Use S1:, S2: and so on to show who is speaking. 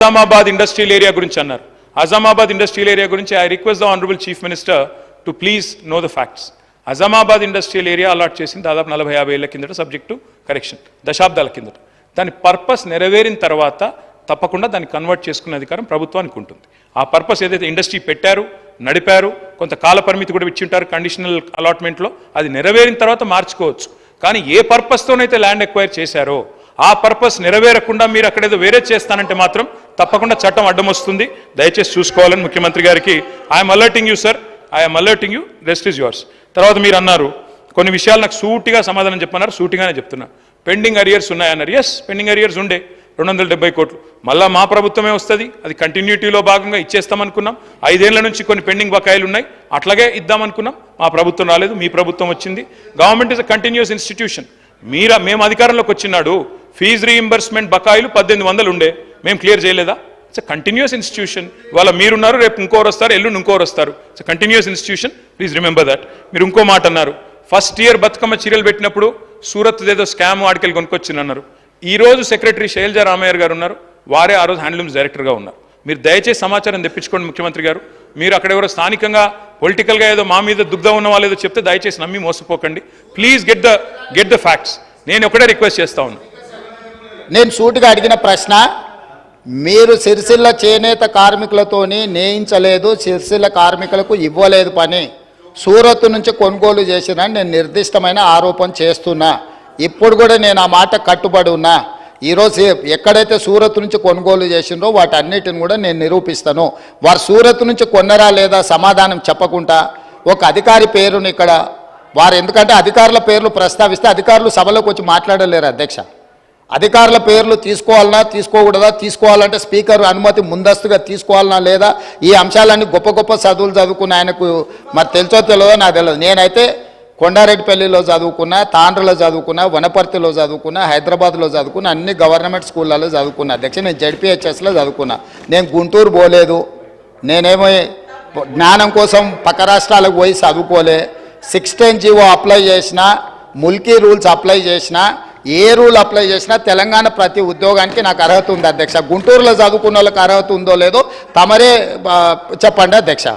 S1: Azamabad industrial area గురించి అన్నారు. Azamabad industrial area గురించి I request the honorable chief minister to please know the facts. Azamabad industrial area allot చేసింది దాదాపు 40-50 ఏళ్ల కిందట సబ్జెక్ట్ టు కరెక్షన్, దశాబ్దాల కిందట. దాని పర్పస్ నెరవేరిన తర్వాత తప్పకుండా దాన్ని కన్వర్ట్ చేసుకునే అధికారం ప్రభుత్వానికి ఉంటుంది. ఆ పర్పస్ ఏదైతే ఇండస్ట్రీ పెట్టారు, నడిపారు, కొంత కాల పరిమితి కూడా ఇచ్చి ఉంటారు కండిషనల్ అలాట్మెంట్లో, అది నెరవేరిన తర్వాత మార్చుకోవచ్చు. కానీ ఏ పర్పస్తోనైతే ల్యాండ్ ఎక్వైర్ చేశారో ఆ పర్పస్ నెరవేరకుండా మీరు అక్కడేదో వేరే చేస్తానంటే మాత్రం తప్పకుండా చట్టం అడ్డం వస్తుంది. దయచేసి చూసుకోవాలని ముఖ్యమంత్రి గారికి I'm alerting you sir, I'm alerting you, rest is yours. తర్వాత మీరు అన్నారు కొన్ని విషయాలు నాకు సూటిగా సమాధానం చెప్పన్నారు, సూటిగానే చెప్తున్నా. పెండింగ్ అరియర్స్ ఉన్నాయన్నారు. ఎస్, పెండింగ్ అరియర్స్ ఉండే 270 కోట్లు. మళ్ళీ మా ప్రభుత్వమే వస్తుంది, అది కంటిన్యూటీలో భాగంగా ఇచ్చేస్తామనుకున్నాం. 5 ఏళ్ల నుంచి కొన్ని పెండింగ్ బకాయిలు ఉన్నాయి, అట్లాగే ఇద్దామనుకున్నాం. మా ప్రభుత్వం రాలేదు, మీ ప్రభుత్వం వచ్చింది. Government is a continuous institution. మేము అధికారంలోకి వచ్చినాడు ఫీజు రీయింబర్స్మెంట్ బకాయిలు 1800 ఉండే, మేము క్లియర్ చేయలేదా? It's a continuous institution. ఇవాళ మీరున్నారు, రేపు ఇంకోరు వస్తారు, ఎల్లుండి ఇంకోరు వస్తారు. It's a continuous institution, please remember that. మీరు ఇంకో మాట అన్నారు, ఫస్ట్ ఇయర్ బతుకమ్మ చీరలు పెట్టినప్పుడు సూరత్ ఏదో స్కామ్ ఆడికెళ్ళి కొనుక్కొచ్చింది అన్నారు. ఈ రోజు సెక్రటరీ శైలజా రామయ్య గారు ఉన్నారు, వారే ఆ రోజు హ్యాండ్లూమ్స్ డైరెక్టర్గా ఉన్నారు. మీరు దయచేసి సమాచారం తెప్పించుకోండి ముఖ్యమంత్రి గారు. మీరు అక్కడ ఎవరో స్థానికంగా పొలిటికల్గా ఏదో మా మీద దుగ్ధం ఉన్న వాళ్ళు ఏదో చెప్తే దయచేసి నమ్మి మోసపోకండి. Please get the facts. నేను ఒకటే రిక్వెస్ట్ చేస్తా ఉన్నా.
S2: నేను సూటిగా అడిగిన ప్రశ్న, మీరు సిరిసిల్ల చేనేత కార్మికులతోని నేయించలేదు, సిరిసిల్ల కార్మికులకు ఇవ్వలేదు పని, సూరత్ నుంచి కొనుగోలు చేసిన నేను నిర్దిష్టమైన ఆరోపణ చేస్తున్నా. ఇప్పుడు కూడా నేను ఆ మాట కట్టుబడి ఉన్నా. ఈరోజు ఎక్కడైతే సూరత్ నుంచి కొనుగోలు చేసిండ్రో వాటన్నిటిని కూడా నేను నిరూపిస్తాను. వారు సూరత్ నుంచి కొన్నరా లేదా సమాధానం చెప్పకుండా ఒక అధికారి పేరుని ఇక్కడ వారు, ఎందుకంటే అధికారుల పేర్లు ప్రస్తావిస్తే అధికారులు సభలోకి వచ్చి మాట్లాడలేరు అధ్యక్ష. అధికారుల పేర్లు తీసుకోవాలన్నా తీసుకోకూడదా, తీసుకోవాలంటే స్పీకర్ అనుమతి ముందస్తుగా తీసుకోవాలన్నా లేదా, ఈ అంశాలన్నీ గొప్ప గొప్ప చదువులు చదువుకున్న ఆయనకు మరి తెలుసో తెలియదో నాకు తెలియదు. నేనైతే కొండారెడ్డిపల్లిలో చదువుకున్నా, తాండ్రలో చదువుకున్నా, వనపర్తిలో చదువుకున్నా, హైదరాబాద్లో చదువుకున్నా, అన్ని గవర్నమెంట్ స్కూళ్ళలో చదువుకున్నా అధ్యక్ష. నేను జడ్పీహెచ్ఎస్లో చదువుకున్నా, నేను గుంటూరు పోలేదు, నేనేమో జ్ఞానం కోసం పక్క రాష్ట్రాలకు పోయి చదువుకోలే. 16 జీవో అప్లై చేసినా, ముల్కీ రూల్స్ అప్లై చేసినా, ఏ రూల్ అప్లై చేసినా తెలంగాణ ప్రతి ఉద్యోగానికి నాకు అర్హత ఉంది అధ్యక్ష. గుంటూరులో చదువుకున్న వాళ్ళకి అర్హత ఉందో లేదో తమరే చెప్పండి అధ్యక్ష.